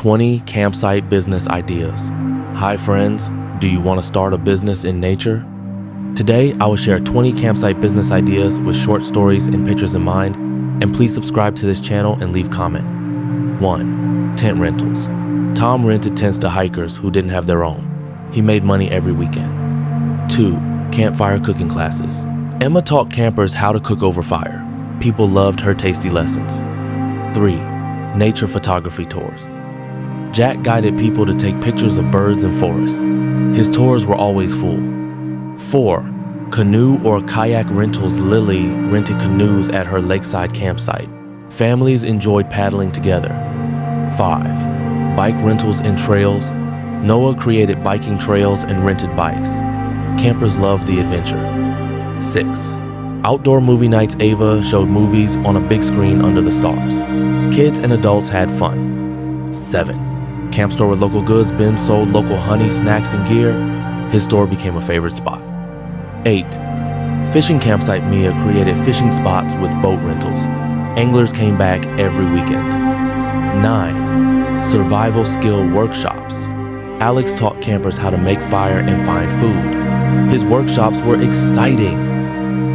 20 campsite business ideas. Hi friends, do you want to start a business in nature? Today, I will share 20 campsite business ideas with short stories and pictures in mind, and please subscribe to this channel and leave comment. 1. Tent rentals. Tom rented tents to hikers who didn't have their own. He made money every weekend. 2. Campfire cooking classes. Emma taught campers how to cook over fire. People loved her tasty lessons. 3. Nature photography tours. Jack guided people to take pictures of birds and forests. His tours were always full. 4. Canoe or kayak rentals. Lily rented canoes at her lakeside campsite. Families enjoyed paddling together. 5. Bike rentals and trails. Noah created biking trails and rented bikes. Campers loved the adventure. 6. Outdoor movie nights. Ava showed movies on a big screen under the stars. Kids and adults had fun. 7. Camp store with local goods. Ben sold local honey, snacks, and gear. His store became a favorite spot. 8. Fishing campsite. Mia created fishing spots with boat rentals. Anglers came back every weekend. 9. Survival skill workshops. Alex taught campers how to make fire and find food. His workshops were exciting.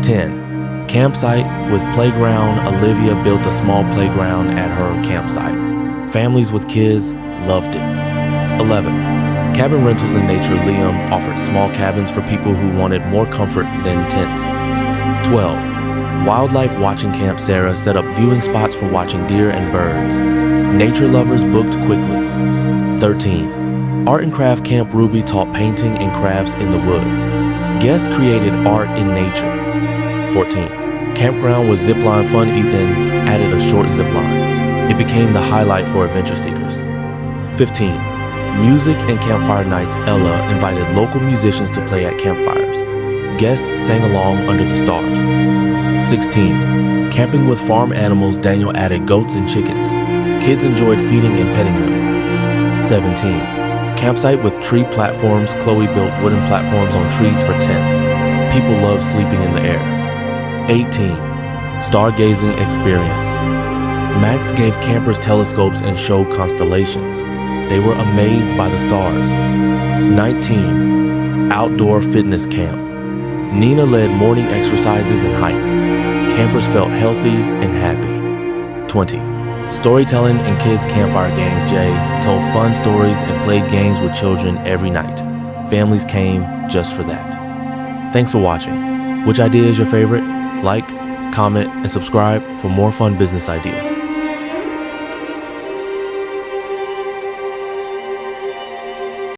10. Campsite with playground. Olivia built a small playground at her campsite. Families with kids loved it. 11. Cabin rentals in nature. Liam offered small cabins for people who wanted more comfort than tents. 12. Wildlife watching camp. Sarah set up viewing spots for watching deer and birds. Nature lovers booked quickly. 13. Art and craft camp. Ruby taught painting and crafts in the woods. Guests created art in nature. 14. Campground with zipline fun. Ethan added a short zipline. It became the highlight for adventure seekers. 15. Music and campfire nights. Ella invited local musicians to play at campfires. Guests sang along under the stars. 16. Camping with farm animals. Daniel added goats and chickens. Kids enjoyed feeding and petting them. 17. Campsite with tree platforms. Chloe built wooden platforms on trees for tents. People loved sleeping in the air. 18. Stargazing experience. Max gave campers telescopes and showed constellations. They were amazed by the stars. 19. Outdoor fitness camp. Nina led morning exercises and hikes. Campers felt healthy and happy. 20. Storytelling and kids campfire games. Jay told fun stories and played games with children every night. Families came just for that. Thanks for watching. Which idea is your favorite? Like, comment, and subscribe for more fun business ideas.